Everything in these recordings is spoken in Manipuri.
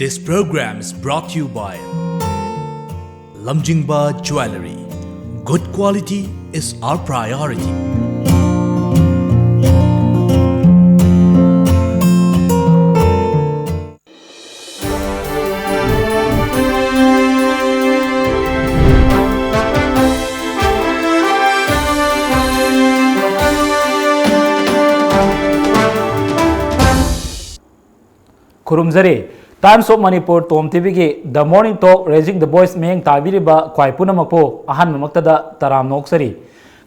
This program is brought to you by Lamjingba Jewelry. Good quality is our priority. Kurumzari, Times of Manipur Tom TV ki The Morning Talk Raising the Voice mayang tabiriba kwai punamakpo ahan mamaktada taram noksari.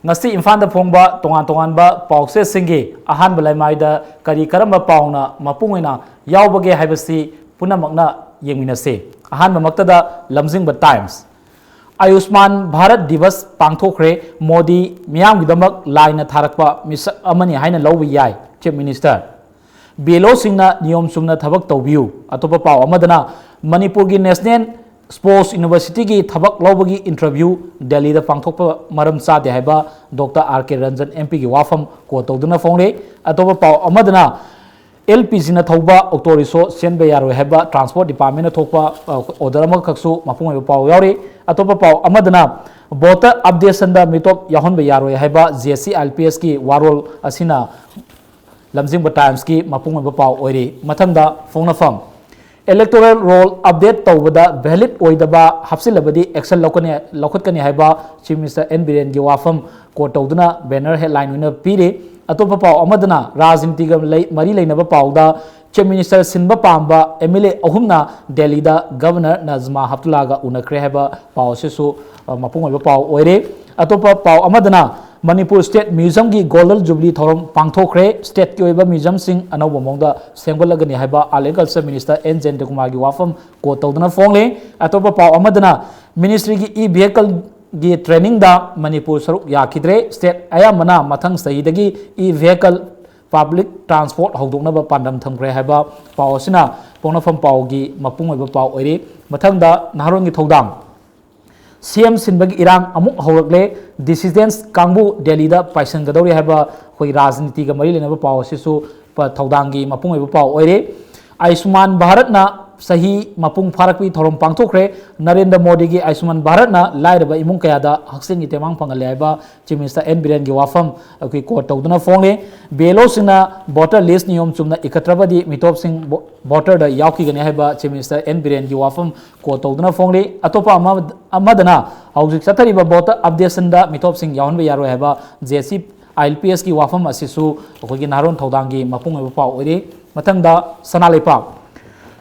Ngasi Imphal da phongba tongan ba paukse singi ahan balaimaida kari karamba pauna mapungoina yaubage haibasi punamakna yengminase. Ahan mamaktada Lamjingba Times. Ayushman Bharat Divas pangthokre Modi miyam gidamak laina tharakpa misak amani haina lawbi yai Chief Minister. BLO Singna Niyom Sumna Thabak Tawbiu Atopa Pau Amadana Manipur gi National Sports University gi Thabak Lawbagi interview Delhi da Pangthokpa Maram Chade haiba Dr. R.K. Ranjan MP gi wafam ko tawduna phongre Atopa Pau Amadana LPG na thauba autoriso senbe yaro haiba Transport Department na thokpa order ma khaksu mapung haiba pau yauri Atopa Pau Amadana voter updation da mitop yahonbe yaro haiba JSC LPS ki warol asina Lamjingba Times ki mapung ba pau oiri mathangda phongnafam electoral roll update tawbada valid oidaba hapsilabadi action lokhot kani haiba Chief Minister N Biren gi wafam ko tawduna banner headline wina pire atopa pau amadana rajniti ga mari leinaba pauda Chief Minister sinba pamba MLA ahumna Delhi da Governor Nazma Heptulla ga unakre haiba pau sesu mapung ba pau oire atopa pau amadana Manipur State Museum ki Golden Jubilee Thorom Pangthokre State ki oiba museum sing anauba mongda sengbolagani haiba Agriculture Minister N Jayanta Kumar gi wafam ko tawduna phongle atopa pau amadana Ministry ki e-vehicle gi training da Manipur saruk yakidre state ayamana mathang sahidagi e-vehicle public transport hawdoknaba pandam thamkre haiba pau asina pongnafam pau gi mapung oiba pau oire mathangda naharon gi thodam CM Sinbagi Irang amuk haurakle decisions kangbu Delhi da paisan gadori haiba khoi rajniti ga mari lenaba pau sisu thaudangi mapung oiba pau oire Ayushman Bharat na sahi mapung pharakpi thorom pangthokre Narendra Modi gi Ayushman Bharat na lairaba imung kayada haksingi temang pangale haiba Chief Minister N Biren gi wafam akui ko tawduna phongle BLO singna voter list niyom chumna ikatrabadi mitop sing voter da yauki gani haiba Chief Minister N Biren gi wafam ko tawduna phongle atopa amadana haujik sathariba voter updation da mitop sing yaunba yaro haiba JC ILPS ki wafam asisu akogi naron thaudangi mapung oiba pau oire mathangda Sanalepak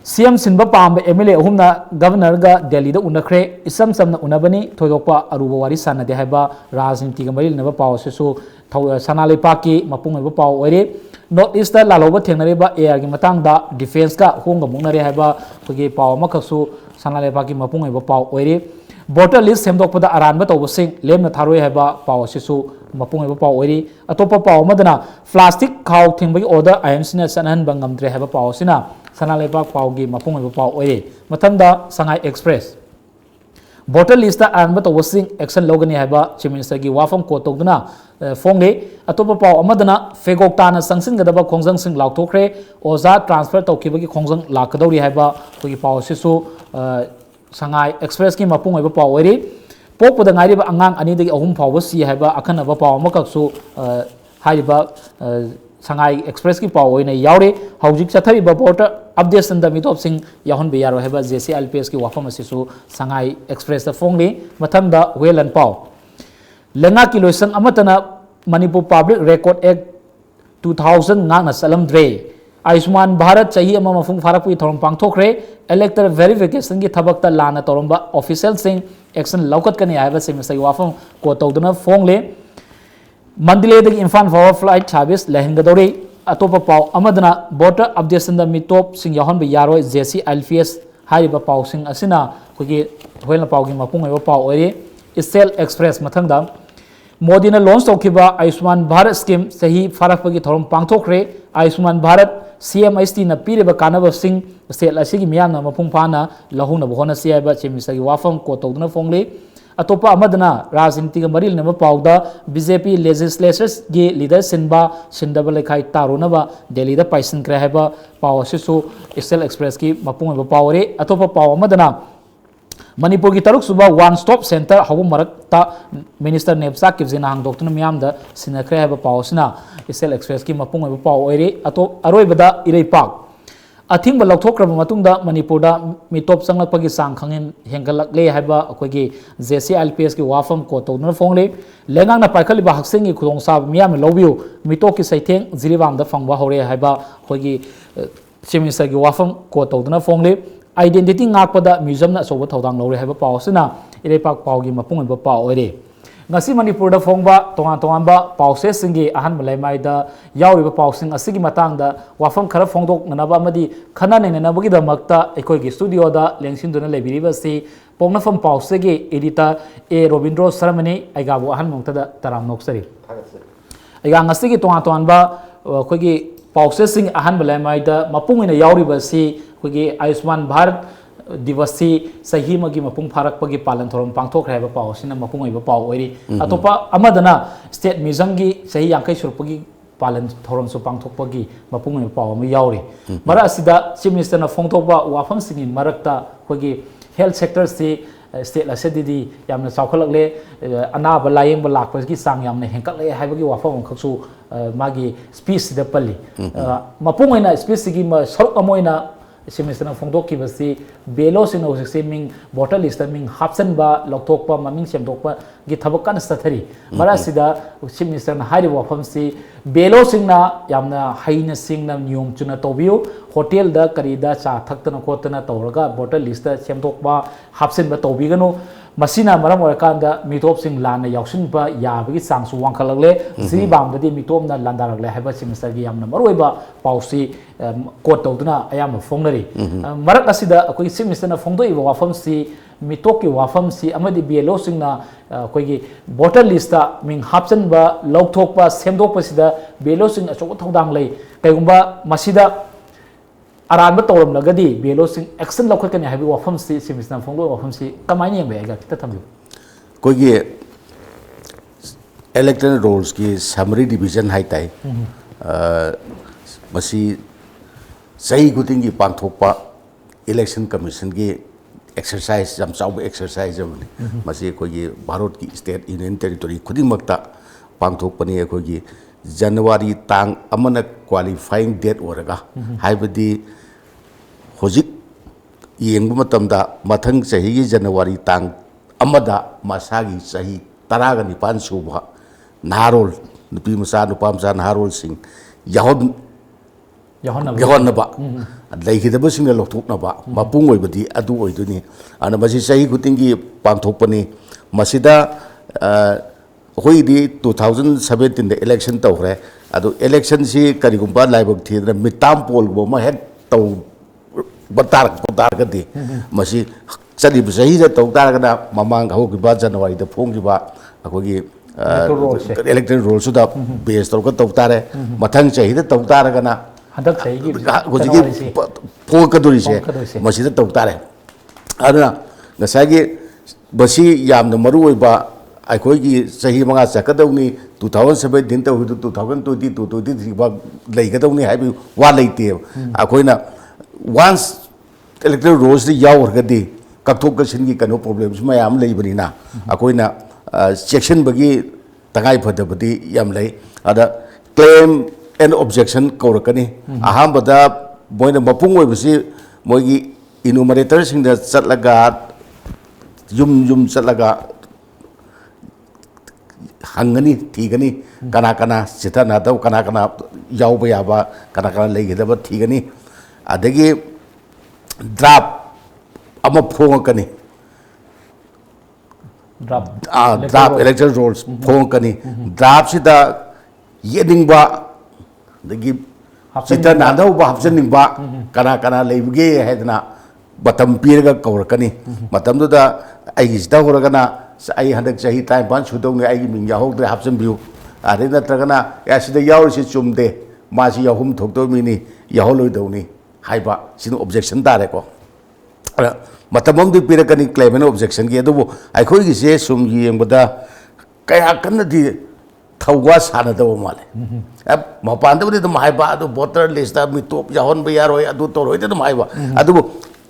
CM Sinba Pamba MLA ahumna Governor ga Delhi da unakre isam samna unabani thoidokpa aruba wari sanade haiba rajniti ga mari lenaba pau asisu Sanalepak ki mapung oiba pau oire North East da laloba thengnareba air gi matangda defense ka honga mungnare haiba khogi pau amakaksu Sanalepak ki mapung oiba pau oire voter list semdokpada aranba tawbasing lemna tharoi haiba pau asisu mapung oiba pau oiri atopa pau amadana plastic khaw thingbagi order IMC na sanhan bangamdre haiba pau sina Sanalepak pau gi mapung oiba pau oiri mathangda Shanghai Express voter list da aranba tawbasing action logani haiba Chief Minister gi wafam ko tawduna phongle atopa pau amadana fegokta na sangsin gadaba khongjang sing lauthokre oza transfer tawkibagi khongjang lakadori haiba khogi pau sisu Shanghai Express ki mapung oiba pau oiri pokpada ngairiba angang ani dagi ahum phawba si haiba akhanaba pau amakaksu haiba Shanghai Express ki pau oina yaure haujik chathariba voter updation da mitop sing yahon be yaro haiba JC LPS ki wafam asisu Shanghai Express da phongle mathangda welan pau lenga ki loisang amatana Manipur Public Record Act 2000 ngana salamdre Ayushman Bharat chahi ama mafung pharakpi thorom pangthokre electoral verification ki thabakta lana toromba official sing action laukat kani haiba semester gi wafam ko tawduna phongle Mandale dagi Imphal forward flight service lehengadori atopa pau amadana voter updation da mitop sing yahon be yaroi JC LPS haiba pau sing asina khogi hoilna pau gi mapung oiba pau oire Isel Express mathangda Modi na launch tawkiba Ayushman Bharat scheme sahi pharakpagi thorom pangthokre Ayushman Bharat CMST na piriba kanaba sing state asigi miyamna mapung phana lahuna bohona siaba Chief Minister gi wafam ko tawduna phongle अतोपा अमदना राजनीति मरी लेना पाउदा बीजेपी लेजिस्लेचर्स की लीडर सिंबा सिंदब लेखाई तारुनबा दिल्ली दा पाइसन क्रे हैबा पाव सिसु एक्सेल एक्सप्रेस की मपुंग पावरे अतोपा पाव अमदना मणिपुर की तरुक सुबह वन स्टॉप सेंटर हबु मरकता मिनिस्टर नेपसा किबजिना हांगदोक्तुना मियामदा सिनख्रे हैबा पावसना एक्सेल एक्सप्रेस की मपुंग पाव ओइरे अतो अरोइबदा इरेपाक अथिंग लौथोक्रब मतुंगदा मणिपुरदा मिटोप संगलपगी सांग खंगेन हेंगलकले हैबा अखोगी JCLPS की वाफम को तौदुना फोंगले लेंगांगना पाइखलिबा हक्सेंगी खुदोंसाब मियाम लौबियो मिटोक की सैथेंग जिरिबामदा फंगबा हौरे हैबा अखोगी चीफ मिनिस्टर की वाफम को तौदुना फोंगले आइडेंटिटी ngakpada म्यूजियम ना अचौब थौदांग लौरे हैबा पावसना इरेपाक पावगी मपुंग पाव ओइरे ngasi manipur da phongba tongan ba pause singi ahan malaimai da yauriba pausing asigi matang da wafam khara phongdok nanaba amadi khana ne na bagi da makta ekoi gi studio da lengsin duna lebiriba si pongna fam pause ge editor A Robindro Saramani aiga bu ahan mongta da taram noksari aiga ngasi gi tongan ba khoi gi pause sing ahan malaimai da mapung ina yauriba si khoi gi Ayushman Bharat दिवसी सही मगी मपुंग फारक पगी पालन थोरम पांगथोक रहबा पाव सिना मपुंग ओइबा पाव ओइरी अतोपा अमदना स्टेट म्यूजियम की सही यांकै सुरपगी पालन थोरम सु पांगथोक पगी मपुंग ओइबा पाव म यावरी मरा असिदा चीफ मिनिस्टर ना फोंगथोकबा वाफम सिंगी मरकता खोगी हेल्थ सेक्टर से स्टेट असेदिदी यामना चावखलकले अनाबा लायेंबा लाकपगी सांग यामना हेंकलले हाइबगी वाफम खसु मागी स्पीच द पल्ली मपुंग ओइना स्पीच सिगी म सरुक अमोइना सिमिस्टना फोंदोकी बसी बेलो सिंह हौजिकसे मिंग बोटल लिस्ट मिंग हापसनबा लौथोकपा ममिंग सेमदोकपा गी थबक कान सथरी मरा सिदा सिमिस्टरना हाइरि वाफम सि बेलो सिंगना यामना हाइना सिंगना नियम चुना तोबियो होटल दा करीदा चा थक्तना खोतना तौरगा बोटल लिस्ट सेमदोकपा हापसनबा तोबिगनो मसीना मरम ओरकांदा मिटोप सिंग लाना यावसिनबा याबगी चांगसु वांखलगले जि बामदि मिटोपना लांदारगले हाइबा सिमिस्टर गी यामना मरोइबा पाउसी कोट तौदुना अयाम फोंगनरी मरक असिदा अखोई सिमिस्टरना फोंदोइबा वाफम सि मिटोक की वाफम सि अमदि बेलो सिंगना अखोई बोटल लिस्ट मिंग हापचनबा लौथोकपा सेमदोकपसिदा बेलो सिंग अचोब थौदांग लई कैगुंबा मसिदा अरानबा तौरम लगदी बेलो सिंग एक्शन लौखकने हाइबि वाफम सि सिमिस्टरना फोंदो वाफम सि कमाइने यंबेगा किता थम्बि कोई इलेक्टोरल रोल्स की समरी डिवीजन हाई ताई मसी सही गुतिंग की पांथोपा इलेक्शन कमीशन की एक्सरसाइज जम चाव एक्सरसाइज जमने मसी कोई भारत की स्टेट यूनियन टेरिटोरी खुदिंग मक्ता पांथोपने कोई जनवरी तांग अमन क्वालिफाइंग डेट ओरगा हाइबदी होजिक येंगब मतमदा मथंग सही की जनवरी तांग अमदा मसागी सही तरागा निपान सुबा नारोल नुपी मसा नुपा मसा नारोल सिंह यहनबा लेखिदबसिंग लौथोकनबा मपुंग ओइबदी अदु ओइदुनी अन मसी सही खुतिंगी पांथोकपनी मसिदा होइदी 2017 द इलेक्शन तौरे अदु इलेक्शन सी करिगुंबा लाइबक थीद्र मिताम पोलगो म हेड तौ बतारगदी मसी चली सही द तौतारगना ममांग होगिबा जनवरी द फोंगिबा अखोगी इलेक्टोरल रोल सुदा बेस तौक तौतारे मथंग सही द तौतारगना हदक सही की होजिगी फोकदुरिसे मसी द तौतारे अदना नसागी बसी यामन मरु ओइबा अखोगी सही मंगा चकदौनी 2017 तौ 2020 2023 बा लेगदौनी हाइबि वा लेते अखोइना वंस इलेक्टोरल रोल्स दि यावरगदी कक्थोक कसिनगी कनो प्रॉब्लम्स मयाम लेबनिना अखोइना सेक्शन बगी तगाई फदबदी याम ले अदा क्लेम एंड ऑब्जेक्शन कौरकनी अहामबदा मोइना मपुंग ओइबसी मोइगी इनुमरेटर सिंग द चटलगा युम चटलगा हंगनी थीगनी कना कना सिथना दव कना कना यावब याबा कना कना लेगदब थीगनी अदगी ड्राप अमा फोंगकनी ड्राप इलेक्टोरल रोल्स फोंगकनी ड्राप सिदा येदिंगबा दगी सिथना दव हापजनिंगबा कना कना लेबगे हेदना बतम पीरगा कौरकनी मतमदुदा आइगिसदा होरगना आई हंदक चाही टाइम पान सुदौने आई मिंग याहोद्रे हापजनबियु आदे नत्रगना यासिदा यावरसि चुमदे मासी याहुम थोक्तो मिनी याहोलोइदौनी हाइबा सिन ऑब्जेक्शन तारेको मतमंग पीरकनी क्लेम एंड ऑब्जेक्शन की अखोई से सूम येंबद कया कन्नदी थौवा सानदब माले अब मपानदबदी वोटर लिस्ट मिटोप याहन यारोय अदु तोरोय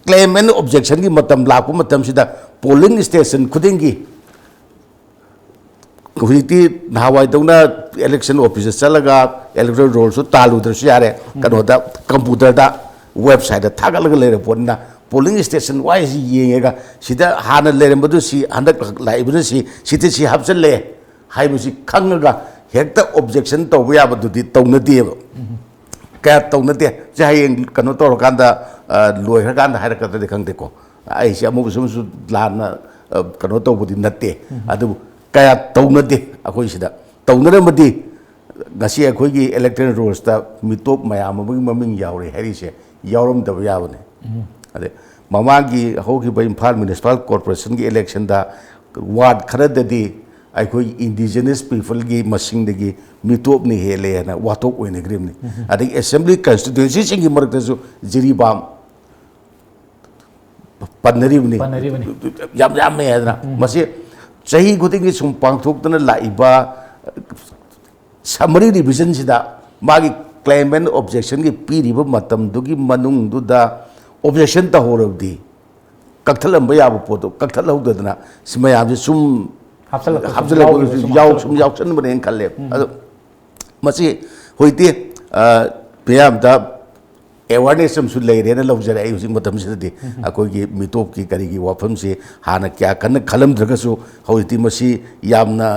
क्लेम एंड ऑब्जेक्शन की मतम लाप मतम सिदा पोलिंग स्टेशन खुदिंगी हुईती नहावाईदौना इलेक्शन ऑफिस चलगा इलेक्टोरल रोल सु तालुद्रसु यारे कनोदा कंप्यूटर दा वेबसाइट दा थागलगा लेरे पोना पोलिंग स्टेशन वाइज येंगेगा सिदा हाना लेरमबदु सि हंदक लाइबदु सि हाबचले हाइबसि खंगगा हेक्ता ऑब्जेक्शन तौबा याबदुदि तौनदिएब क्या तौनदे जायें कनो तौरकांदा लोयरकांदा हायरकदि खंगदेको आइसि अमुबसुमसु लाना कनो तौबदि नत्ते अदु क्या तौनदे अखोई सिदा तौनरमदि गसी अखोई इलेक्टोरल रोल्स ता मिटोप मयाम अमगी ममिंग यावरे हैरिसे यावरमदब याबने अदे ममांगी होगी इम्फाल म्युनिसिपल कॉर्पोरेशन की इलेक्शन दा वार्ड खरददी अखोई इंडिजिनस पीपल की मसिंगदगी मिटोप ने हेले ना वाटोप ओइने ग्रिमनी अदे असेंबली कंस्टिट्यूएंसी सिंगी मरकतसु जिरीबाम पन्नरीबनी याम याम में है ना मसे सही खुदिंगी सुम पांगथोक्तना लाइबा समरी रिविजन सिदा मागी क्लेम एंड ऑब्जेक्शन की पीरिबा मतमदुगी मनुंगदुदा ऑब्जेक्शन तहोरबदी कक्थलंबा याब पोतो कक्थलहौदना सिमयाम सुम हाबजल सुम याउसन बने खल्ले अदो मसी होइते पेयाम दा अवेयरनेस हम लेरेना लौजरे आई हुजिंग मतम सिदि अकोगी मिटोप की करी की वाफम से हाना क्या कन खलम द्रगसु होइति मसी यामना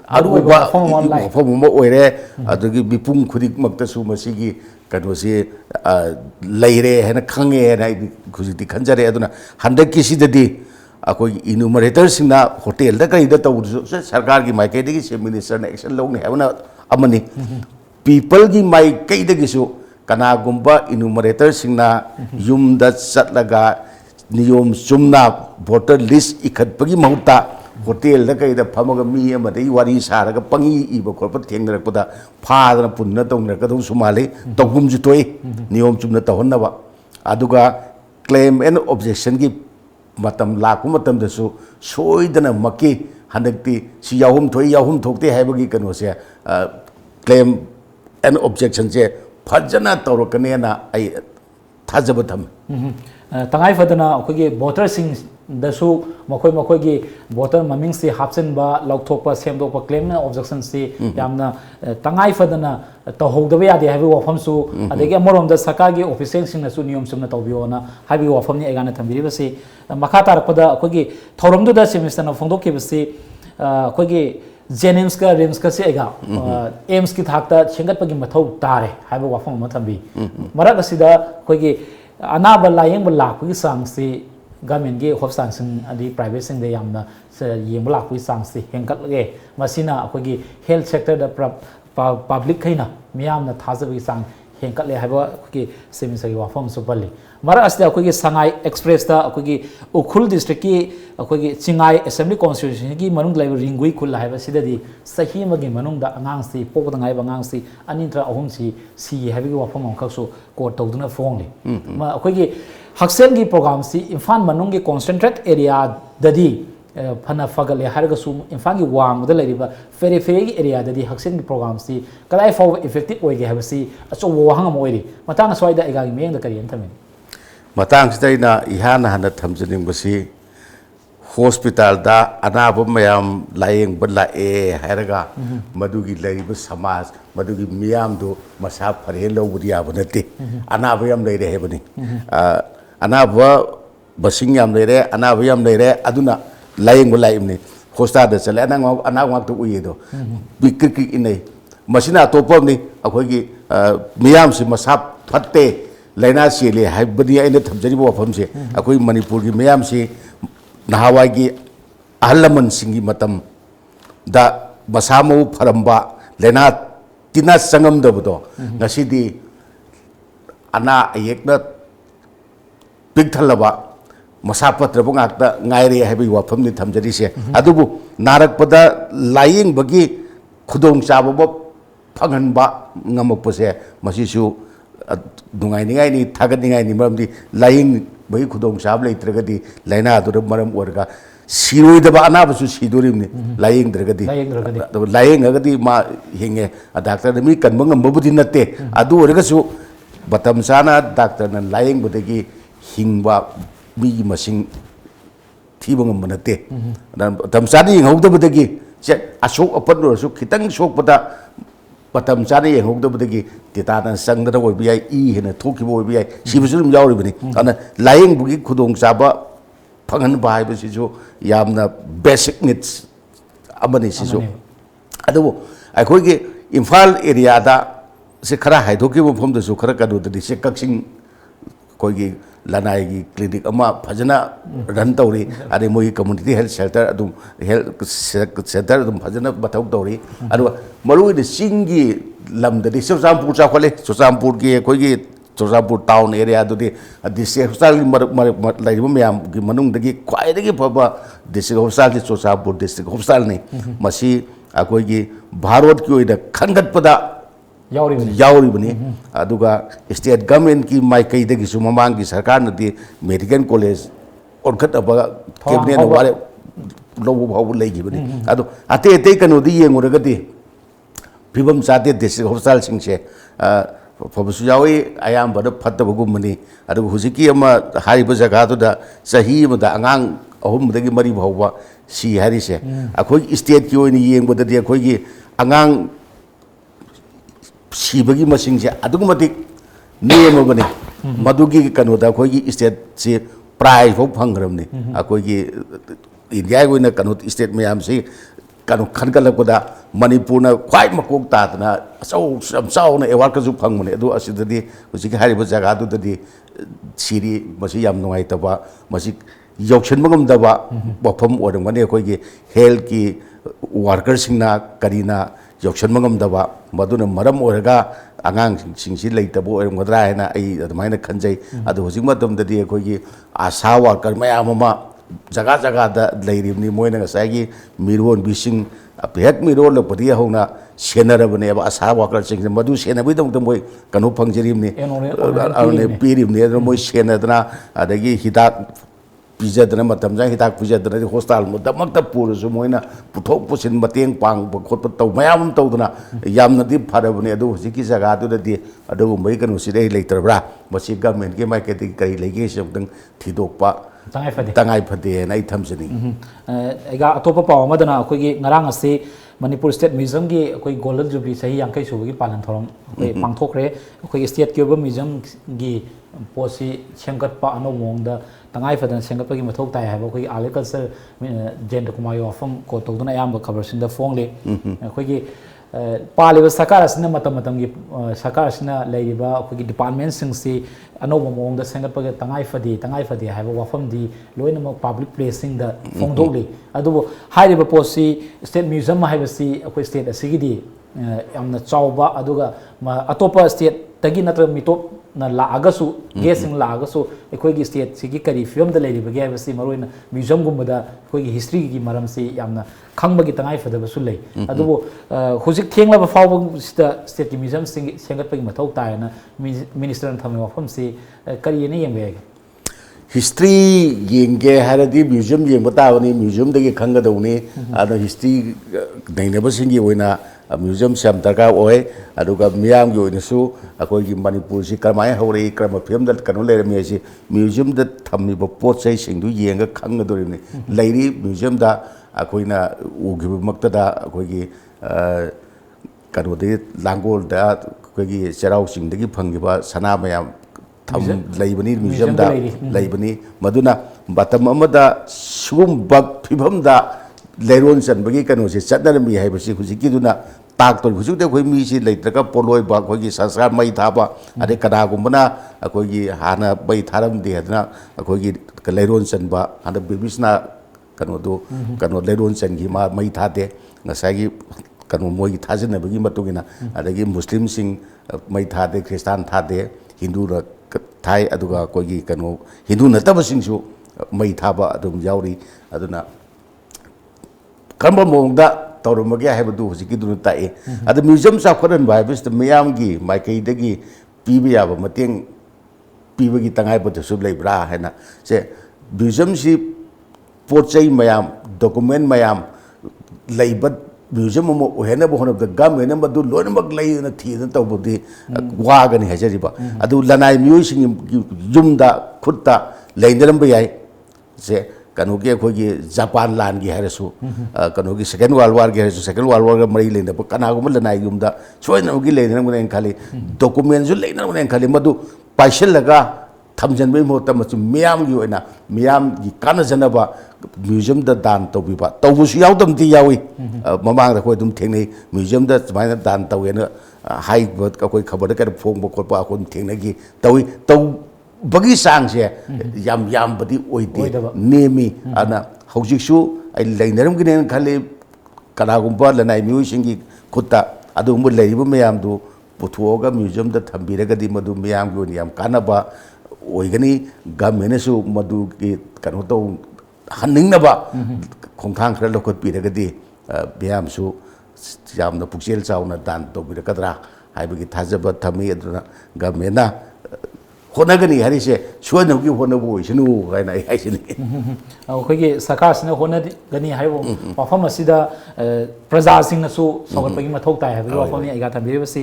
अरुबा वाफम ओइरे अदुगी बिपुंग खुदिक मक्तसु मसी की कनोसे लेरे है खंगे है खुजिति खंजरे अदुना हंदक की सिदि अकोगी इनुमरेटर सिंगना होटल दा कई दा तौदु सरकार की माइकेदगी से मिनिस्टर ने एक्शन लौने हैवना अमनी पीपल की माइकेदगिसु कनागुम्बा इनुमरेटर सिंगना युमदा चटलगा नियम चुमना वोटर लिस्ट इखटपगी महुता होटल दा कई दा फमगा मी अमदई वारी सारगा पंगी इब खोप थेंगरकपदा फादना पुन्ना तौनरकदौ सुमाले तौगुम जुतोय नियम चुमना तहन्नबा अदुगा क्लेम एंड ऑब्जेक्शन की मतम लाकु मतम दसु सोइदना मकी हंदक्ति सि याहुम थोई याहुम थोकते हैबगी कनोसे क्लेम एंड ऑब्जेक्शन से फजना तौरकनेना आई थाजब थम तंगाई फदना अखोगी वोटर सिंग दसु मखोय मखोगी वोटर ममिंग से हापसन लौथोप सेमदोप क्लेम ऑब्जेक्शन से यामना तंगाई फदना तौहोदब यादे हाबि वाफमसु अदगी अमरोम द सरकार की ऑफिशियल सिंगनसु नियम सुमना तौबियोना हाबि वाफमनि एगाना थंबिरिबसे मखा तारकपदा अखोगी थौरमदुदा सेमिस्टरना फोंदोकेबसे अखोगी जेनिम्स का रिम्स का से एम्स की थाकता सेंगटपगी मथौ तारे हाइबा वाफम थंबी मरक असिदा अखोगी अनाब लायेंब लापगी सांग से गवर्नमेंट के हॉस्पिटल अदी प्राइवेट सिंग दे यामना येंब लापगी सांग से हेंगटलगे मसिना अखोगी हेल्थ सेक्टर द पब्लिक खैना मियामना थाजबगी सांग हेंगटले हाइबा अखोगी सेमिस्टर की वाफम सुपल्ली मरक असिदा अखोगी संगाई एक्सप्रेस दा अखोगी उखुल डिस्ट्रिक्ट की अखोगी चिंगाई असेंबली कॉन्स्टिट्यूशन की मनुंग लाइब रिंगुई खुल हाइबा सिददी सही मगी मनुंग दा अंगांग सी पोकदा गाइबा अंगांग सी अनिंत्रा अहुम सी हाइबगी वाफम अंखसु कोट तौदुना फोंगले मा अखोगी हक्सेन की प्रोग्राम सी इम्फान मनुंग के कॉन्सेंट्रेट एरिया ददी फना फगले हारगसु इम्फान की वांगदा लेरिबा फेरी एरिया ददी हक्सेन की प्रोग्राम सी कदाई फाव इफेक्टिव ओइगे हाइबसी अचो वहांग मोइरी मतांग स्वाइदा एगागी मेंग दा करी अंथमेन मतंग सिदा इहान हाना थमजनिंगबसी हॉस्पिटल दा अनाब मयाम लायेंग लाए हैरगा मदुगी लैरिब समाज मदुगी मियाम दो मसा फरे लौबुदी याब नते अनाब याम लैरे हेबनी अनाब बसिंग याम लैरे अनाब याम लैरे अदुना लायेंग लाइबनी हॉस्पिटल दा चले अनाब वाक तो उयेदो बिक्रिक इनै मसिना तोपमनी अखोगी मियाम से मसा फत्ते लाइना चेले हाइबदी अइना थमजरिब वफम से अखोई मणिपुर की मियाम से नहावाई की अहलमन सिंगी मतम दा मसामो फरंबा लेना तिना संगम दबदो नसीदी अना अयेकना पिकथलबा मसा पत्रबो गाक्ता गायरे हाइबी वाफम नि थमजरी से अदुबु नारकपदा लायिंग बगी खुदोंग चाबो फंगनबा ngam pose masisu dungai ningai ni thagat ningai ni mamdi laing bai khudong sab leitragadi laina adu maram orga siroi da ba ana basu sidorimni layeng dragadi layeng agadi ma hinge doctor mi kan bangam babudi natte adu orga su batam sana doctor nan layeng budagi hingba mi masing thibangam manate dan batam sana yeng hokda budagi se asok apan ro su khitang sok pada batam sana yeng hokda budagi titana sangda oi bi ai I hena thoki bo bi ai sibusum yauri bani ana layeng bugi khudong saba phangan ba ba si jo yamna basic needs amani si jo adu akhoi ge Imphal area da se khara haidhoki bo phom da su khara kadu da se kaksing koi ge lanai gi clinic ama phajana run tawri ade moi community health center adum health center adum phajana bathau tawri adu maru de singi lam da Chusampur cha khole Chusampur ge koi ge Chusampur town area adu district hospital laibu mayam gi manung dagi khwai dagi phaba district hospital ki Chusampur district hospital ni masi akoi gi bharat ki oida khangat pada yauri bani aduga state government ki mai kai dagi su mamang gi sarkar nati medical college orkhat aba cabinet wale lobu bhawu legi bani adu ate ate kanu di yenguragati phibam sate district hospital singse फबसु यावे आयाम बद फत्तबगुमनी अदु हुजिकी अमा हारिबा जगा दुदा सही मदा अंगांग अहुम दगी मरी भावबा सी हारिसे अखोई स्टेट की ओइनी येंबददि अखोई अंगांग सीबगी मसिंगसे अदुगमति नेमबने मदुगी कनोदा अखोई स्टेट से प्राइज फो फंगरमने अखोई इंडिया गोइना कनो स्टेट मयाम से कनो खनगलपदा मणिपुरना ख्वाई मकोक तादना चाउना एवार्ड का फंगने असिदि हुजिक हारिबा जगा दुदि सिरी मसी याम नुंगाइतबा मसी यौसनबगमदबा वफम ओरमगने अखोइगे हेल्थ की वर्कर सिंगना करीना यौसनबगमदबा मदुना मरम ओरगा आगांग सिंगसि लेतबो ओरमगदरा हैना आई अदमाइना खनजै अदु हुजिक मतमददि अखोइगे आशा वर्कर मयाम अमा जगह जगह लेरिबनी मोइना गसाइगी मिरोन बिसिंग हेक मिरोन लपदि होना सेनरबने आशा वर्कर सिंग मदु सेनबैदम मोइ कनो फंगजरिबनी आउने पीरिबनी मोइ सेनदना अदगी हिदाक पिजदना मतमजा हिदाक पिजदना हॉस्पिटल मुदमकता पुरसु मोइना पुथोक पुसिन मतेंग पांग खोप तौ मयाम तौदना यामनदि फरबने अदु हजिकी जगह दुदि अदु मै कनो सिदे लेतरब्रा मसि गवर्नमेंट के माइकेति करि लेगे सेमतंग थिदोकपा तंगाई फदे नाइ थमजनी एगा अतोप पाव मदना अखोगी ngarang ase Manipur State Museum gi अखोई गोल्डन जुबली सही यांkai सुबगी पालन थोरम अखोई पांगथोखरे अखोई स्टेट के म्यूजियम gi पोसी सेंगतपा अनो मोंगदा तंगाई फदन सेंगतपगी मथौक ताय हाबो अखोई आर्टिकल्चर जेंड कुमायो अफम को तोदना याम खबर सिंदा फोंगले अखोई पालिबा सरकार असना मतम मतम gi सरकार असना लेरिबा अखोई डिपार्टमेंट सिंगसी अनोबा मोंगदा सेंगतपगे तंगाई फदे हाबो वाफम दि लोइनम पब्लिक प्लेसिंग दा फोंगदोगले अदुबो हाइरिबा पोसी स्टेट म्यूजियम हाइबसी अखोई स्टेट असिगिदि यामना चावबा अदुगा अतोपा स्टेट तगी नत्र मिटोप na laagasu guesting laagasu ekhoi state sigi kari film da leiri bagi abasi maroina museum gumba ekhoi history gi maram si yamna khangba gi tangai fada basu lei adubo hujik thengla ba fawba state gi museum sengat pagi mathau ta na minister na thamai wafam si kari ne yengbe history yenge haradi museum yengba ta wani museum da gi khanga dawni ada history dainaba singi oina museum से दरकार ओए अदुगा मियाम gi oinasu akoi gi Manipur si karmai hore krama film da kanu lerami si museum da thammi bo pot sai singdu yenga khang dorini leiri museum da akoina ugi makta da akoi gi kanu de langol da akoi gi cherau sing dagi phangi ba sana mayam tham leibani museum da leibani maduna batam amada sum bak phibam da लेरोन चनबगी कनो से चटनरमी हाइबसी हुजिकी दुना ताक तो हुजुदे खोइ मी सि लेत्रका पोलोय बा खोइ संस्कार मै थाबा अरे कनागुमना अखोइ हाना बै थारम देदना अखोइ लेरोन चनबा हाना बिबिसना कनो दो कनो लेरोन चनगी मा मै थादे ngसागी कनो मोइ थाजनबगी मतुगिना अदगी मुस्लिम सिंग मै थादे क्रिस्तान थादे हिंदू र थाई अदुगा कोइ कनो हिंदू नतब सिंगसु मै थाबा अदुम यावरी अदुना कम मोंगदा तौरमगे हाइबदु हुजिकी दुनु ताए अद म्यूजियम चाखरन बाइबिस द मियाम गी माइकई दगी पीबे याब मतेंग पीबगी तंगाई पदसु लेब्रा हैना से म्यूजियम सी पोचै मयाम डॉक्यूमेंट मयाम लेबत म्यूजियम मो ओहेना बोहन द गवर्नमेंट मदु लोनमक लेना थीना तौबदी वागनी हैजरिबा अदु लनाई म्यूजियम युमदा खुत्ता लेनरम याय से कनोगे अखोगी जापान लान की हैरसु कनोगी सेकेंड वर्ल्ड वार की हैरसु सेकेंड वर्ल्ड वार मरी लेना कनागुम लनाई युमदा सोयनोगी लेना मुने खाली डॉक्यूमेंट जो लेना मुने खाली मदु पाइसल लगा थमजनबे मोता मचु मियाम की ओइना मियाम की कानजनबा म्यूजियम द दान तौबिबा तौबुसु यावदमति यावी ममांग दा कोइ दुम थेंनै म्यूजियम द समायना दान तौयेना हाई कोइ खबर का फोंग बकोपा कोन थेंनगी तौई तौ बगी सांग से याम बदी ओइदे नेमी आना हौजिकसु आई लेनरम गिने खाली कनागुम्बा लनाई म्यूजियम की खुत्ता अदुम लेरिबो मयाम दु पुथुओगा म्यूजियम द थंबिरगदी मदु मयाम की ओनि याम कानाबा ओइगनी गवर्नमेंटसु मदु की कनो तो हन्निंगनबा खोंथांग खरा लखोत पिरगदी मयामसु यामना पुक्सेल चावना दान तौबिरगदरा हाइबगी थाजबा थमी अदुना गवर्नमेंटना होनगनी हरिसे सोनबगी होनबो ओइसनु गायना हाइसिनी अखोगी सरकारसिना होनगनी हाइबो वाफम असिदा प्रजासिंगनसु सौगतपगी मथौ ताय हाइबगी वाफमनि आइगा थंबिरबसि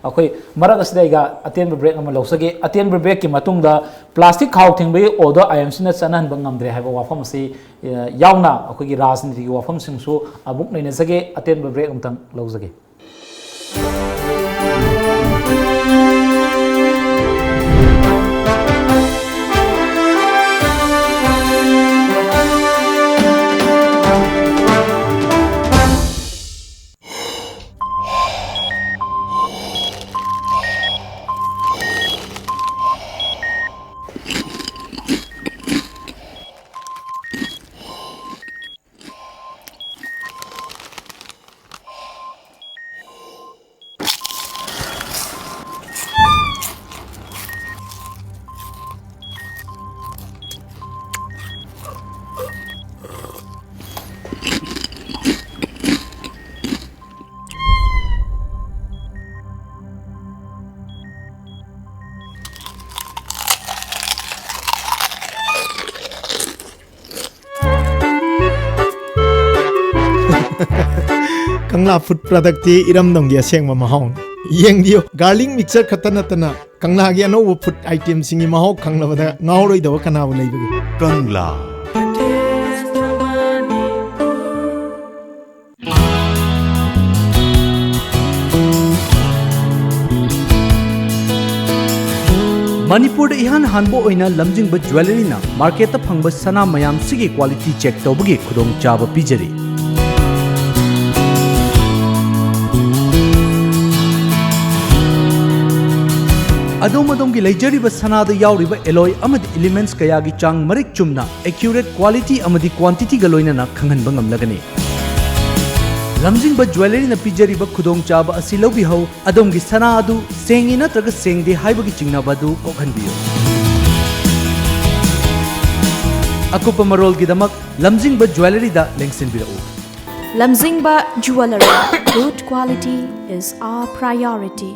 अखोई मरक असिदा आइगा अतेन ब्रेक अमा लौसगे अतेन ब्रेक की मतुंगदा प्लास्टिक खाव थिंगबगी ओदो आईएमसी ना चनहन बंगमद्रे हाइबो वाफम असि यावना अखोगी राजनीति की वाफम सिंगसु अबुक नैनजगे अतेन ब्रेक अमतंग लौजगे कंगला फूड प्रोडक्ट ती इरम दंगी असेंग महाउन येंग दियो गार्लिक मिक्सर खत्ता नतना कंगला गी अनोब फूड आइटम सिंगी महाउ खंगलबदा ngauroi दव कनाबु लेबगे कंगला मणिपुर इहान हानबो ओइना लमजिंग ज्वेलरी ना मार्केट फंगब सना मयाम सिगी क्वालिटी चेक तौबगी खुदोंग चाबा पिजरी अदोम अदोम की लेजरीब सनाद यावरीब एलोय अमदी एलिमेंट्स कयागी चांग Marik Chumna accurate quality अमदी quantity ग लोइनना खंगनब ngamlagani लमजिंग ज्वेलरी ना पिजरीब खुदोंग चाबा असि लौबिहौ अदोम की सना अदु सेंगी नत्रग सेंगदे हाइबगी चिंगनाबदु कोखनबियो अकुप मरोल की दमक लमजिंग ज्वेलरी दा लेंगसिनबिरउ Lamjingba Jewelry. Good quality is our priority.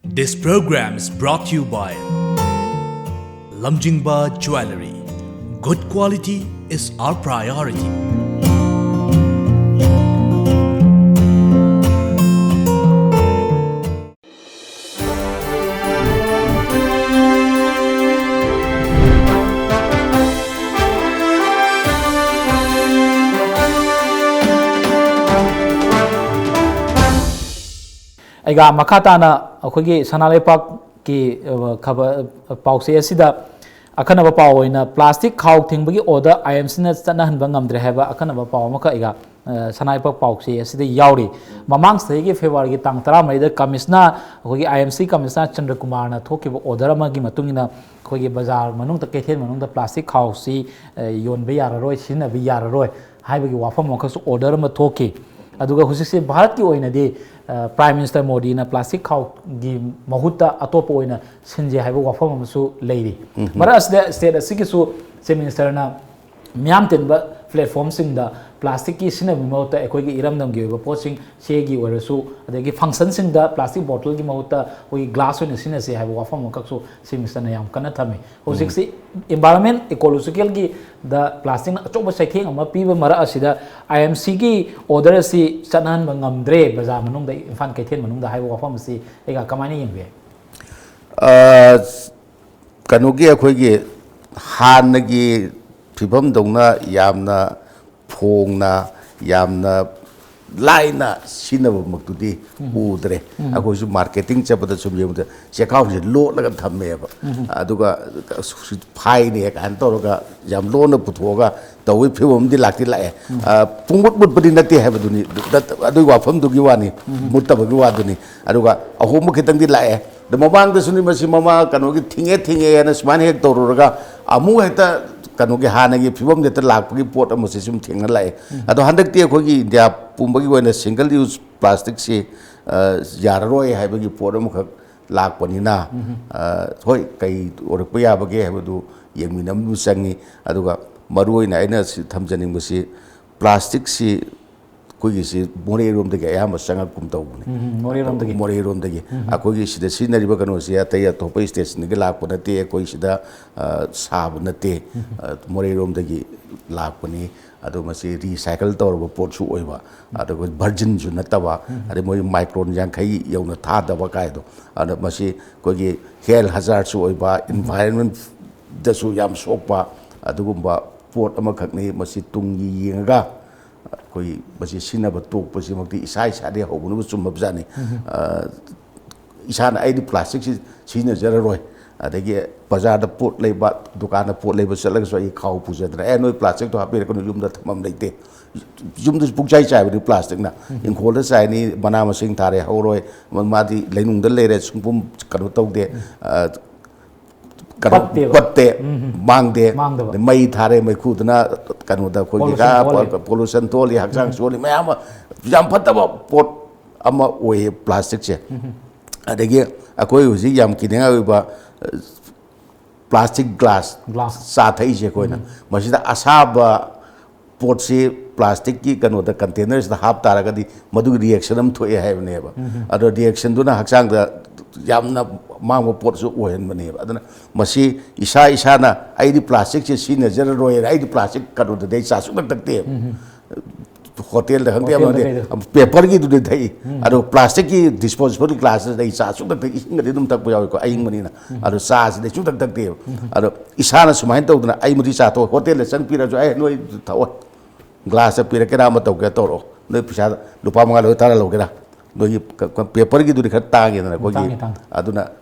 This program is brought to you by Lamjingba Jewelry. Good quality is our priority. ऐगा मखाताना अखोगी सनालेपाक की खबर पाउसे असिदा अखनब पाव ओइना प्लास्टिक खाउ थिंगबगी ऑर्डर आईएमसी ना चनहनब ngamdre हैबा अखनब पाव मका ऐगा सनालेपाक पाउसे असिदा यावरी ममांग सही फेब्रुवारी की तांग 13 दा कमिश्नर अखोगी आईएमसी कमिश्नर चंद्र कुमार ना थोकिबो ऑर्डर अमगी मतुंगिना अखोगी बाजार मनुंग ता केथेन मनुंग दा प्लास्टिक खाउ सी योनबे याररोय सिनबे याररोय हाइबगी वाफम मखसु ऑर्डर अमा थोकी अदुगा हुसिसे भारत की ओइनादि प्राइम मिनिस्टर मोदी ना प्लास्टिक खाउ की महुत्ता अतोप ओइना सिंजे हाइबो वाफम अमसु लेरी मरा स्टेट असिगिसु से मिनिस्टर ना म्याम तेनबा ꯄ꯭ꯂꯦꯠꯐꯣꯝꯁꯤꯡꯗ ꯄ꯭ꯂꯥꯁꯇꯤꯛꯀꯤ ꯁꯤꯖꯤꯟꯅꯕꯒꯤ ꯃꯍꯨꯠꯇ ꯑꯩꯈꯣꯏꯒꯤ ꯏꯔꯝꯗꯝꯒꯤ ꯑꯣꯏꯕ ꯄꯣꯠꯁꯤꯡ ꯆꯦꯒꯤ ꯑꯣꯏꯔꯁꯨ ꯑꯗꯒꯤ ꯐꯪꯁꯟꯁꯤꯡꯗ ꯄ꯭ꯂꯥꯁꯇꯤꯛ ꯕꯣꯇꯜꯒꯤ ꯃꯍꯨꯠꯇ ꯑꯩꯈꯣꯏꯒꯤ ꯒ꯭ꯂꯥꯁ ꯑꯣꯏꯅ ꯁꯤꯖꯤꯟꯅꯁꯦ ꯍꯥꯏꯕ ꯋꯥꯐꯝ ꯑꯃꯈꯛꯁꯨ ꯁꯤ ꯃꯤꯅꯤꯁꯇꯔꯅ ꯌꯥꯝ ꯀꯟꯅ ꯊꯝꯃꯤ ꯍꯧꯖꯤꯛꯁꯤ ꯏꯟꯚꯥꯏꯔꯣꯟꯃꯦꯟ ꯏꯀꯣꯂꯣꯖꯤꯀꯦꯜꯒꯤ ꯗ ꯄ꯭ꯂꯥꯁꯇꯤꯛꯅ ꯑꯆꯧꯕ ꯆꯩꯊꯦꯡ ꯑꯃ ꯄꯤꯕ ꯃꯔꯛ ꯑꯁꯤꯗ IMCꯒꯤ ꯑꯣꯔꯗꯔ ꯑꯁꯤ ꯆꯠꯅꯍꯟꯕ ꯉꯝꯗ꯭ꯔꯦ ꯕꯖꯥꯔ ꯃꯅꯨꯡꯗ ꯏꯝꯐꯥꯜ ꯀꯩꯊꯦꯜ ꯃꯅꯨꯡꯗ ꯍꯥꯏꯕ ꯋꯥꯐꯝ ꯑꯁꯤ ꯑꯩꯒ ꯀꯃꯥꯏꯅ ꯌꯦꯡꯕꯤ ꯀꯩꯅꯣꯒꯤ ꯑꯩꯈꯣꯏꯒꯤ ꯍꯥꯟꯅꯒꯤ ꯐꯤꯕꯝꯗꯧꯅ ꯌꯥꯝꯅ ꯐꯣꯡꯅ ꯌꯥꯝꯅ ꯂꯥꯏꯅ ꯁꯤꯖꯤꯟꯅꯕꯃꯛꯇꯨꯗꯤ ꯎꯗ꯭ꯔꯦ ꯑꯩꯈꯣꯏꯁꯨ ꯃꯥꯔꯀꯦꯇꯤꯡ ꯆꯠꯄꯗ ꯁꯨꯝ ꯌꯦꯡꯕꯗ ꯆꯦꯈꯥꯎꯁꯦ ꯂꯣꯠꯂꯒ ꯊꯝꯃꯦꯕ ꯑꯗꯨꯒ ꯐꯥꯏꯅꯦ ꯀꯥꯏꯅ ꯇꯧꯔꯒ ꯌꯥꯝ ꯂꯣꯟꯅ ꯄꯨꯊꯣꯛꯑꯒ ꯇꯧꯕꯒꯤ ꯐꯤꯕꯝ ꯑꯃꯗꯤ ꯂꯥꯛꯇꯤ ꯂꯥꯛꯑꯦ ꯄꯨꯡꯃꯨꯠ ꯃꯨꯠꯄꯗꯤ ꯅꯠꯇꯦ ꯍꯥꯏꯕꯗꯨꯅꯤ ꯑꯗꯨꯒꯤ ꯋꯥꯐꯝꯗꯨꯒꯤ ꯋꯥꯅꯤ ꯃꯨꯠꯇꯕꯒꯤ ꯋꯥꯗꯨꯅꯤ ꯑꯗꯨꯒ ꯑꯍꯣꯡꯕ ꯈꯤꯇꯪꯗꯤ ꯂꯥꯛꯑꯦ ꯑꯗ ꯃꯃꯥꯡꯗꯁꯨꯅꯤ ꯃꯁꯤ ꯃꯃꯥ ꯀꯩꯅꯣꯒꯤ ꯊꯤꯡꯉꯦꯅ ꯁꯨꯃꯥꯏꯅ ꯍꯦꯛ ꯇꯧꯔꯨꯔꯒ ꯑꯃꯨꯛ ꯍꯦꯛꯇ ꯀꯩꯅꯣꯒꯤ ꯍꯥꯟꯅꯒꯤ ꯐꯤꯕꯝ ꯍꯦꯛꯇ ꯂꯥꯛꯄꯒꯤ ꯄꯣꯠ ꯑꯃꯁꯤ ꯁꯨꯝ ꯊꯦꯡꯅ ꯂꯥꯛꯑꯦ ꯑꯗꯣ ꯍꯟꯗꯛꯇꯤ ꯑꯩꯈꯣꯏꯒꯤ ꯏꯟꯗꯤꯌꯥ ꯄꯨꯝꯕꯒꯤ ꯑꯣꯏꯅ ꯁꯤꯡꯒꯜ ꯌꯨꯁ ꯄ꯭ꯂꯥꯁꯇꯤꯛꯁꯤ ꯌꯥꯔꯔꯣꯏ ꯍꯥꯏꯕꯒꯤ ꯄꯣꯠ ꯑꯃꯈꯛ ꯂꯥꯛꯄꯅꯤꯅ ꯍꯣꯏ ꯀꯩ ꯑꯣꯏꯔꯛꯄ ꯌꯥꯕꯒꯦ ꯍꯥꯏꯕꯗꯨ ꯌꯦꯡꯃꯤꯟꯅꯕ ꯆꯪꯉꯤ ꯑꯗꯨꯒ ꯃꯔꯨꯑꯣꯏꯅ ꯑꯩꯅ ꯊꯝꯖꯅꯤꯡꯕꯁꯤ ꯄ꯭ꯂꯥꯁꯇꯤꯛꯁꯤ ꯑꯩꯈꯣꯏꯒꯤꯁꯤ ꯃꯣꯔꯦꯔꯣꯝꯗꯒꯤ ꯑꯌꯥꯝꯕ ꯆꯪꯉꯛꯀꯨꯝ ꯇꯧꯕꯅꯤ ꯃꯣꯔꯦꯔꯣꯝꯗꯒꯤ ꯑꯩꯈꯣꯏꯒꯤ ꯁꯤꯗ ꯁꯤꯖꯤꯟꯅꯔꯤꯕ ꯀꯩꯅꯣꯁꯤ ꯑꯇꯩ ꯑꯇꯣꯞꯄ ꯏꯁꯇꯦꯠꯁꯤꯡꯗꯒꯤ ꯂꯥꯛꯄ ꯅꯠꯇꯦ ꯑꯩꯈꯣꯏ ꯁꯤꯗ ꯁꯥꯕ ꯅꯠꯇꯦ ꯃꯣꯔꯦꯔꯣꯝꯗꯒꯤ ꯂꯥꯛꯄꯅꯤ ꯑꯗꯣ ꯃꯁꯤ ꯔꯤꯁꯥꯏꯀꯜ ꯇꯧꯔꯕ ꯄꯣꯠꯁꯨ ꯑꯣꯏꯕ ꯑꯗꯨꯒ ꯚꯔꯖꯤꯟꯁꯨ ꯅꯠꯇꯕ ꯑꯗꯩ ꯃꯣꯏ ꯃꯥꯏꯀ꯭ꯔꯣꯟ 50 ꯌꯧꯅ ꯊꯥꯗꯕ ꯀꯥꯏꯗꯣ ꯑꯗꯣ ꯃꯁꯤ ꯑꯩꯈꯣꯏꯒꯤ ꯍꯦꯜꯊ ꯍꯖꯥꯔꯠꯁꯨ ꯑꯣꯏꯕ ꯏꯟꯚꯥꯏꯔꯟꯃꯦꯟꯇꯁꯨ ꯌꯥꯝ ꯁꯣꯛꯄ ꯑꯗꯨꯒꯨꯝꯕ ꯄꯣꯠ ꯑꯃꯈꯛꯅꯤ ꯃꯁꯤ ꯇꯨꯡꯒꯤ ꯌꯦꯡꯉꯒ ꯑꯩꯈꯣꯏ ꯃꯁꯤ ꯁꯤꯖꯤꯟꯅꯕ ꯇꯣꯛꯄꯁꯤꯃꯛꯇꯤ ꯏꯁꯥꯗꯒꯤ ꯍꯧꯕꯅꯕꯨ ꯆꯨꯝꯃꯕꯖꯥꯠꯅꯤ ꯏꯁꯥꯅ ꯑꯩꯗꯤ ꯄ꯭ꯂꯥꯁꯇꯤꯛꯁꯤ ꯁꯤꯖꯤꯟꯅꯖꯔꯔꯣꯏ ꯑꯗꯒꯤ ꯕꯖꯥꯔꯗ ꯄꯣꯠ ꯂꯩꯕ ꯗꯨꯀꯥꯟꯗ ꯄꯣꯠ ꯂꯩꯕ ꯆꯠꯂꯒꯁꯨ ꯑꯩ ꯈꯥꯎ ꯄꯨꯖꯗ꯭ꯔꯦ ꯅꯣꯏ ꯄ꯭ꯂꯥꯁꯇꯤꯛꯇꯣ ꯍꯥꯞꯄꯤꯔꯛꯀꯅꯨ ꯌꯨꯝꯗ ꯊꯝꯐꯝ ꯂꯩꯇꯦ ꯌꯨꯝꯗꯁꯨ ꯄꯨꯡꯆꯥꯏ ꯆꯥꯏꯕꯗꯤ ꯄ꯭ꯂꯥꯁꯇꯤꯛꯅ ꯏꯪꯈꯣꯜꯗ ꯆꯥꯏꯅꯤ ꯃꯅꯥ ꯃꯁꯤꯡ ꯊꯥꯔꯦ ꯍꯧꯔꯣꯏ ꯃꯥꯗꯤ ꯂꯩꯅꯨꯡꯗ ꯂꯩꯔꯦ ꯁꯨꯡꯄꯨꯝ ꯀꯩꯅꯣ ꯇꯧꯗꯦ ꯄꯠꯇꯦ ꯃꯥꯡꯗꯦ ꯃꯩ ꯊꯥꯔꯦ ꯃꯩꯈꯨꯗꯨꯅ ꯀꯩꯅꯣꯗ ꯑꯩꯈꯣꯏꯒꯤ ꯄꯣꯂꯨꯁꯟ ꯊꯣꯛꯍꯜꯂꯤ ꯍꯛꯆꯥꯡ ꯁꯣꯛꯍꯜꯂꯤ ꯃꯌꯥꯝ ꯑꯃ ꯌꯥꯝ ꯐꯠꯇꯕ ꯄꯣꯠ ꯑꯃ ꯑꯣꯏꯌꯦ ꯄ꯭ꯂꯥꯁꯇꯤꯛꯁꯦ ꯑꯗꯒꯤ ꯑꯩꯈꯣই ꯍꯧꯖꯤꯛ ꯌꯥꯝ ꯀꯤꯅꯤꯡꯉꯥꯏ ꯑꯣꯏꯕ ꯄ꯭ꯂꯥꯁꯇꯤꯛ ꯒ꯭ꯂꯥꯁ ꯆꯥ ꯊꯛꯏꯁꯦ ꯑꯩꯈꯣꯏꯅ ꯃꯁꯤꯗ ꯑꯁꯥꯕ ꯄꯣꯠꯁꯤ ꯄ꯭ꯂꯥꯁꯇꯤꯛꯀꯤ ꯀꯩꯅꯣꯗ ꯀꯟꯇꯦꯅꯔꯁꯤꯗ ꯍꯥꯞ ꯇꯥꯔꯒꯗꯤ ꯃꯗꯨꯒꯤ ꯔꯤꯌꯦꯛꯁꯟ ꯑꯃ ꯊꯣꯛꯑꯦ ꯍꯥꯏꯕꯅꯦꯕ ꯑꯗꯣ ꯔꯤꯌꯦꯛꯁꯟꯗꯨꯅ ꯍꯛꯆꯥꯡꯗ ꯌꯥꯝꯅ ꯃꯥꯡꯕ ꯄꯣꯠꯁꯨ ꯑꯣꯏꯍꯟꯕꯅꯦꯕ ꯑꯗꯨꯅ ꯃꯁꯤ ꯏꯁꯥꯅ ꯑꯩꯗꯤ ꯄ꯭ꯂꯥꯁꯇꯤꯛꯁꯦ ꯁꯤꯖꯤꯟꯅꯖꯔꯔꯣꯏ ꯑꯩꯗꯤ ꯄ꯭ꯂꯥꯁꯇꯤꯛ ꯀꯩꯅꯣꯗꯗꯤ ꯑꯩ ꯆꯥ ꯁꯨꯡꯊꯛ ꯊꯛꯇꯦꯕ ꯍꯣꯇꯦꯜꯗ ꯈꯪꯗꯦ ꯑꯃꯗꯤ ꯄꯦꯄꯔꯒꯤꯗꯨꯗꯤ ꯊꯛꯏ ꯑꯗꯣ ꯄ꯭ꯂꯥꯁꯇꯤꯛꯀꯤ ꯗꯤꯁꯄꯣꯖꯤꯕꯜ ꯒ꯭ꯂꯥꯁꯇꯨꯗ ꯑꯩ ꯆꯥ ꯁꯨꯡꯊꯛ ꯊꯛꯏ ꯏꯁꯤꯡꯒꯗꯤ ꯑꯗꯨꯝ ꯊꯛꯄ ꯌꯥꯎꯏꯀꯣ ꯑꯌꯤꯡꯕꯅꯤꯅ ꯑꯗꯣ ꯆꯥꯁꯤꯗꯤ ꯁꯨꯡꯊꯛ ꯊꯛꯇꯦꯕ ꯑꯗꯣ ꯏꯁꯥꯅ ꯁꯨꯃꯥꯏꯅ ꯇꯧꯗꯅ ꯑꯩ ꯃꯗꯤ ꯆꯥ ꯊꯛꯑꯣ ꯍꯣꯇꯦꯜꯗ ꯆꯪꯄꯤꯔꯁꯨ ꯑꯩ ꯅꯣꯏ ꯊꯛꯑꯣꯏ ꯒ꯭ꯂꯥꯁꯇ ꯄꯤꯔꯛꯀꯦꯔꯥ ꯑꯃ ꯇꯧꯒꯦꯔꯥ ꯇꯧꯔꯛꯑꯣ ꯅꯣꯏ ꯄꯩꯁꯥ ꯂꯨꯄꯥ 5 ꯂꯧꯒꯦꯔꯥ 10 ꯂꯧꯒꯦꯔꯥ ꯅꯣꯏꯒꯤ ꯄꯦꯄꯔꯒꯤꯗꯨꯗꯤ ꯈꯔ ꯇꯥꯡꯉꯦꯗꯅ ꯑꯩꯈꯣꯏꯒꯤ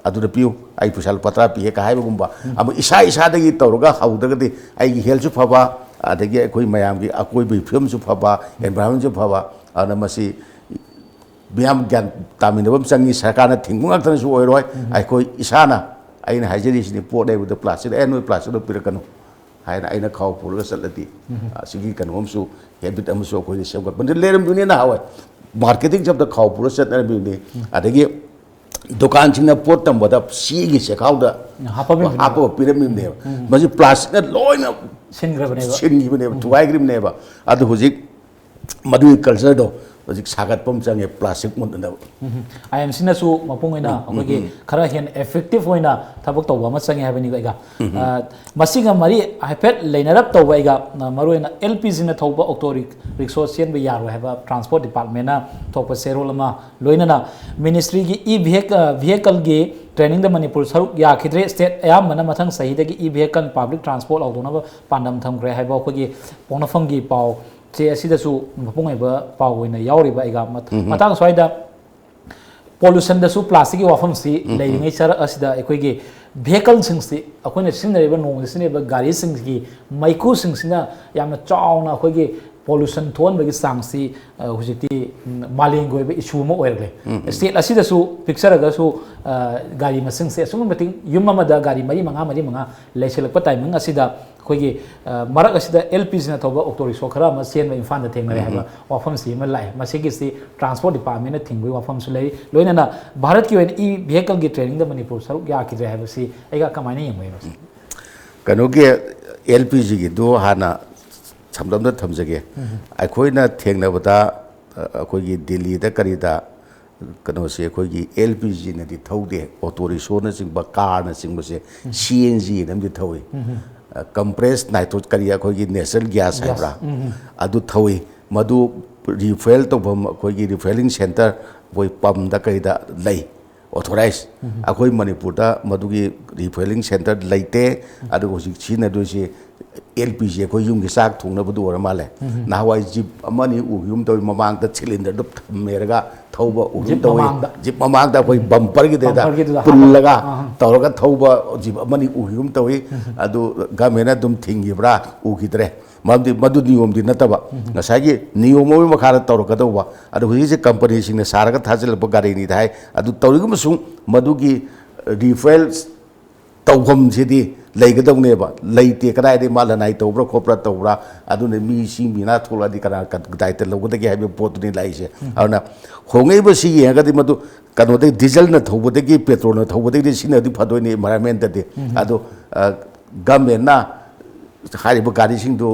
ꯑꯗꯨꯅ ꯄꯤꯌꯨ ꯑꯩ ꯄꯩꯁꯥ ꯂꯨꯄꯥ 10 ꯄꯤꯒꯦ ꯀ ꯍꯥꯏꯕꯒꯨꯝꯕ ꯑꯃ ꯏꯁꯥꯗꯒꯤ ꯇꯧꯔꯒ ꯍꯧꯗ꯭ꯔꯒꯗꯤ ꯑꯩꯒꯤ ꯍꯦꯜꯊꯁꯨ ꯐꯕ ꯑꯗꯒꯤ ꯑꯩꯈꯣꯏ ꯃꯌꯥꯝꯒꯤ ꯑꯀꯣꯏꯕꯒꯤ ꯐꯤꯕꯝꯁꯨ ꯐꯕ ꯑꯦꯟꯚꯥꯏꯔꯟꯃꯦꯟꯁꯨ ꯐꯕ ꯑꯗꯨꯅ ꯃꯁꯤ ꯃꯤꯌꯥꯝ ꯒ꯭ꯌꯥꯟ ꯇꯥꯃꯤꯟꯅꯕ ꯑꯃ ꯆꯪꯉꯤ ꯁꯔꯀꯥꯔꯅ ꯊꯤꯡꯕ ꯉꯥꯛꯇꯅꯁꯨ ꯑꯣꯏꯔꯣꯏ ꯑꯩꯈꯣꯏ ꯏꯁꯥꯅ ꯑꯩꯅ ꯍꯥꯏꯖꯔꯤꯁꯤꯅꯤ ꯄꯣꯠ ꯂꯩꯕꯗ ꯄ꯭ꯂꯥꯁꯇꯤꯛ ꯅꯣꯏ ꯄ꯭ꯂꯥꯁꯇꯤꯛꯇꯣ ꯄꯤꯔꯛꯀꯅꯨ ꯍꯥꯏꯅ ꯑꯩꯅ ꯈꯥꯎ ꯄꯨꯔꯒ ꯆꯠꯂꯗꯤ ꯑꯁꯤꯒꯤ ꯀꯩꯅꯣ ꯑꯃꯁꯨ ꯍꯦꯕꯤꯠ ꯑꯃꯁꯨ ꯑꯩꯈꯣꯏꯗ ꯁꯦꯝꯒꯠꯄꯅꯤ ꯂꯩꯔꯝꯗꯣꯏꯅꯤ ꯅꯍꯥꯟꯋꯥꯏ ꯃꯥꯔꯀꯦꯇꯤꯡ ꯆꯠꯄꯗ ꯈꯥꯎ ꯄꯨꯔꯒ ꯆꯠꯅꯔꯝꯃꯤꯕꯅꯤ ꯑꯗꯒꯤ ꯗꯨꯀꯥꯟꯁꯤꯡꯅ ꯄꯣꯠ ꯇꯝꯕꯗ ꯆꯦꯒꯤ ꯆꯦꯈꯥꯎꯗ ꯍꯥꯞꯄꯒ ꯄꯤꯔꯝꯃꯤꯕꯅꯦꯕ ꯃꯁꯤ ꯄ꯭ꯂꯥꯁꯇꯤꯛꯅ ꯂꯣꯏꯅ ꯁꯤꯟꯈꯤꯕꯅꯦꯕ ꯊꯨꯒꯥꯏꯈ꯭ꯔꯤꯕꯅꯦꯕ ꯑꯗꯨ ꯍꯧꯖꯤꯛ ꯃꯗꯨꯒꯤ ꯀꯜꯆꯔꯗꯣ ꯍꯧꯖꯤꯛ ꯁꯥꯒꯠꯄ ꯑꯃ ꯆꯪꯉꯦ ꯄ꯭ꯂꯥꯁꯇꯤꯛ ꯃꯨꯠꯅꯅꯕ IMCꯅꯁꯨ ꯃꯄꯨꯡ ꯑꯣꯏꯅ ꯑꯩꯈꯣꯏꯒꯤ ꯈꯔ ꯍꯦꯟꯅ ꯑꯦꯐꯦꯛꯇꯤꯚ ꯑꯣꯏꯅ ꯊꯕꯛ ꯇꯧꯕ ꯑꯃ ꯆꯪꯉꯦ ꯍꯥꯏꯕꯅꯤꯀꯣ ꯑꯩꯒ ꯃꯁꯤꯒ ꯃꯔꯤ ꯍꯥꯏꯐꯦꯠ ꯂꯩꯅꯔꯞ ꯇꯧꯕ ꯑꯩꯒ ꯃꯔꯨꯑꯣꯏꯅ LPGꯅ ꯊꯧꯕ ꯑꯣꯛꯇꯣ ꯔꯤꯛꯁꯣ ꯆꯦꯟꯕ ꯌꯥꯔꯣꯏ ꯍꯥꯏꯕ ꯇ꯭ꯔꯥꯟꯁꯄꯣꯔꯠ ꯗꯤꯄꯥꯔꯠꯃꯦꯟꯅ ꯊꯣꯛꯄ ꯆꯦꯔꯣꯜ ꯑꯃ ꯂꯣꯏꯅꯅ ꯃꯤꯅꯤꯁꯇ꯭ꯔꯤꯒꯤ ꯚꯤꯍꯦꯀꯜꯒꯤ ꯇ꯭ꯔꯦꯅꯤꯡꯗ ꯃꯅꯤꯄꯨꯔ ꯁꯔꯨꯛ ꯌꯥꯈꯤꯗ꯭ꯔꯦ ꯁ꯭ꯇꯦꯠ ꯑꯌꯥꯝꯕꯅ ꯃꯊꯪ ꯆꯍꯤꯗꯒꯤ ꯚꯤꯍꯦꯀꯜ ꯄꯥꯕ꯭ꯂꯤꯛ ꯇ꯭ꯔꯥꯟꯁꯄꯣꯔꯠ ꯍꯧꯗꯣꯛꯅꯕ ꯄꯥꯟꯗꯝ ꯊꯝꯈ꯭ꯔꯦ ꯍꯥꯏꯕ ꯑꯩꯈꯣꯏꯒꯤ ꯄꯣꯛꯅꯐꯝꯒꯤ ꯄꯥꯎ ꯆꯦ ꯑꯁꯤꯗꯁꯨ ꯃꯄꯨꯡ ꯑꯣꯏꯕ ꯄꯥꯎ ꯑꯣꯏꯅ ꯌꯥꯎꯔꯤꯕ ꯑꯩꯒ ꯃꯇꯥꯡ ꯁ꯭ꯋꯥꯏꯗ ꯄꯣꯂꯨꯁꯟꯗꯁꯨ ꯄ꯭ꯂꯥꯁꯇꯤꯛꯀꯤ ꯋꯥꯐꯝꯁꯤ ꯂꯩꯔꯤꯉꯩ ꯆꯔꯛ ꯑꯁꯤꯗ ꯑꯩꯈꯣꯏꯒꯤ ꯚꯦꯍꯤꯀꯜꯁꯤꯡꯁꯤ ꯑꯩꯈꯣꯏꯅ ꯁꯤꯖꯤꯟꯅꯔꯤꯕ ꯅꯣꯡꯃꯗ ꯁꯤꯖꯤꯟꯅꯔꯤꯕ ꯒꯥꯔꯤꯁꯤꯡꯒꯤ ꯃꯩꯈꯨꯁꯤꯡꯁꯤꯅ ꯌꯥꯝꯅ ꯆꯥꯎꯅ ꯑꯩꯈꯣꯏꯒꯤ ꯄꯣꯂꯨꯁꯟ ꯊꯣꯛꯍꯟꯕꯒꯤ ꯆꯥꯡꯁꯤ ꯍꯧꯖꯤꯛꯇꯤ ꯃꯥꯂꯦꯝꯒꯤ ꯑꯣꯏꯕ ꯏꯁꯨ ꯑꯃ ꯑꯣꯏꯔꯛꯂꯦ ꯁ꯭ꯇꯦꯠ ꯑꯁꯤꯗꯁꯨ ꯄꯤꯛꯆꯔꯒꯁꯨ ꯒꯥꯔꯤ ꯃꯁꯤꯡꯁꯦ ꯑꯁꯨꯛꯀꯤ ꯃꯇꯤꯛ ꯌꯨꯝ ꯑꯃꯗ ꯒꯥꯔꯤ 4-5 ꯂꯩꯁꯤꯜꯂꯛꯄ ꯇꯥꯏꯃꯤꯡ ꯑꯁꯤꯗ ꯑꯩꯈꯣꯏꯒꯤ ꯃꯔꯛ ꯑꯁꯤꯗ LPGꯅ ꯊꯧꯕ ꯑꯣꯛꯇꯣ ꯔꯤꯛꯁꯣ ꯈꯔ ꯑꯃ ꯆꯦꯟꯕ ꯏꯝꯐꯥꯜꯗ ꯊꯦꯡꯅꯔꯦ ꯍꯥꯏꯕ ꯋꯥꯐꯝꯁꯤ ꯑꯃ ꯂꯥꯛꯑꯦ ꯃꯁꯤꯒꯤꯁꯤ ꯇ꯭ꯔꯥꯟꯁꯄꯣꯔꯠ ꯗꯤꯄꯥꯔꯠꯃꯦꯟꯅ ꯊꯤꯡꯕꯒꯤ ꯋꯥꯐꯝꯁꯨ ꯂꯩ ꯂꯣꯏꯅꯅ ꯚꯥꯔꯠꯀꯤ ꯑꯣꯏꯅ ꯚꯤꯍꯦꯀꯜꯒꯤ ꯇ꯭ꯔꯦꯅꯤꯡꯗ ꯃꯅꯤꯄꯨꯔ ꯁꯔꯨꯛ ꯌꯥꯈꯤꯗ꯭ꯔꯦ ꯍꯥꯏꯕꯁꯤ ꯑꯩꯒ ꯀꯃꯥꯏꯅ ꯌꯦꯡꯕ ꯀꯩꯅꯣꯒꯤ LPGꯒꯤꯗꯨ ꯍꯥꯟꯅ ꯁꯝꯂꯞꯅ ꯊꯝꯖꯒꯦ ꯑꯩꯈꯣꯏꯅ ꯊꯦꯡꯅꯕꯗ ꯑꯩꯈꯣꯏꯒꯤ ꯗꯦꯜꯂꯤꯗ ꯀꯔꯤꯗ ꯀꯩꯅꯣꯁꯦ ꯑꯩꯈꯣꯏꯒꯤ LPG ꯅꯗꯤ ꯊꯧꯗꯦ ꯑꯣꯇꯣ ꯔꯤꯛꯁꯣꯅꯆꯤꯡꯕ ꯀꯥꯔꯅꯆꯤꯡꯕꯁꯦ CNG ꯑꯃꯗꯤ ꯊꯧꯏ ꯀꯝꯄ꯭ꯔꯦꯁ ꯅꯥꯏꯇ꯭ꯔꯣ ꯀꯔꯤ ꯑꯩꯈꯣꯏꯒꯤ ꯅꯦꯆꯔꯦꯜ ꯒ꯭ꯌꯥꯁ ꯍꯥꯏꯕ꯭ꯔꯥ ꯑꯗꯨ ꯊꯧꯏ ꯃꯗꯨ ꯔꯤꯐꯨꯦꯜ ꯇꯧꯐꯝ ꯑꯩꯈꯣꯏꯒꯤ ꯔꯤꯐꯨꯦꯂꯤꯡ ꯁꯦꯟꯇꯔ ꯑꯩꯈꯣꯏ ꯄꯝꯗ ꯀꯩꯗ ꯂꯩ ꯑꯣꯊꯣꯔꯥꯏꯖ ꯑꯩꯈꯣꯏ ꯃꯅꯤꯄꯨꯔꯗ ꯃꯗꯨꯒꯤ ꯔꯤꯐꯨꯦꯂꯤꯡ ꯁꯦꯟꯇꯔ ꯂꯩꯇꯦ ꯑꯗꯨꯒ ꯍꯧꯖꯤꯛ ꯁꯤꯖꯤꯟꯅꯗꯣꯏꯁꯤ LPG ꯑꯩꯈꯣꯏ ꯌꯨꯝꯒꯤ ꯆꯥꯛ ꯊꯣꯡꯅꯕꯗꯨ ꯑꯣꯏꯔ ꯃꯥꯜꯂꯦ ꯅꯍꯥꯟꯋꯥꯏ ꯖꯤꯞ ꯑꯃꯅꯤ ꯎꯈꯤꯒꯨꯝ ꯇꯧꯏ ꯃꯃꯥꯡꯗ ꯁꯤꯂꯤꯟꯗꯔꯗꯨ ꯊꯝꯃꯦꯔꯒ ꯊꯧꯕ ꯎꯈꯤꯒꯨꯝ ꯇꯧꯏ ꯖꯤꯞ ꯃꯃꯥꯡꯗ ꯑꯩꯈꯣꯏ ꯕꯝꯄꯔꯒꯤꯗꯨꯗ ꯄꯨꯜꯂꯒ ꯇꯧꯔꯒ ꯊꯧꯕ ꯖꯤꯞ ꯑꯃꯅꯤ ꯎꯈꯤꯒꯨꯝ ꯇꯧꯏ ꯑꯗꯨ ꯒꯃꯦꯟꯅ ꯑꯗꯨꯝ ꯊꯤꯡꯈꯤꯕ꯭ꯔꯥ ꯎꯈꯤꯗ꯭ꯔꯦ ꯃꯔꯝꯗꯤ ꯃꯗꯨ ꯅꯤꯌꯣꯝꯗꯤ ꯅꯠꯇꯕ ꯉꯁꯥꯏꯒꯤ ꯅꯤꯌꯣꯝ ꯑꯃꯒꯤ ꯃꯈꯥꯗ ꯇꯧꯔꯛꯀꯗꯧꯕ ꯑꯗꯨ ꯍꯧꯖꯤꯛꯁꯦ ꯀꯝꯄꯅꯤꯁꯤꯡꯅ ꯁꯥꯔꯒ ꯊꯥꯖꯤꯜꯂꯛꯄ ꯒꯥꯔꯤꯅꯤꯗ ꯍꯥꯏ ꯑꯗꯨ ꯇꯧꯔꯤꯒꯨꯝꯕꯁꯨꯡ ꯃꯗꯨꯒꯤ ꯔꯤꯐꯨꯦꯜ ꯇꯧꯐꯝꯁꯤꯗꯤ ꯂꯩꯒꯗꯧꯅꯦꯕ ꯂꯩꯇꯦ ꯀꯗꯥꯏꯗꯒꯤ ꯃꯥ ꯂꯅꯥꯏ ꯇꯧꯕ꯭ꯔꯥ ꯈꯣꯠꯄ꯭ꯔꯥ ꯇꯧꯕ꯭ꯔꯥ ꯑꯗꯨꯅ ꯃꯤꯁꯤ ꯃꯤꯅꯥ ꯊꯣꯛꯂꯛꯑꯗꯤ ꯀꯅꯥ ꯗꯥꯏꯇ ꯂꯧꯒꯗꯒꯦ ꯍꯥꯏꯕ ꯄꯣꯠꯇꯨꯅꯤ ꯂꯥꯛꯏꯁꯦ ꯑꯗꯨꯅ ꯍꯣꯡꯉꯛꯏꯕꯁꯤ ꯌꯦꯡꯉꯒꯗꯤ ꯃꯗꯨ ꯀꯩꯅꯣꯗꯒꯤ ꯗꯤꯖꯜꯅ ꯊꯧꯕꯗꯒꯤ ꯄꯦꯇ꯭ꯔꯣꯜꯅ ꯊꯧꯕꯗꯒꯤ ꯁꯤꯅꯗꯤ ꯐꯗꯣꯏꯅꯤ ꯏꯟꯚꯥꯏꯔꯟꯃꯦꯟꯇꯗꯤ ꯑꯗꯣ ꯒꯃꯦꯟꯅ ꯍꯥꯏꯔꯤꯕ ꯒꯥꯔꯤꯁꯤꯡꯗꯨ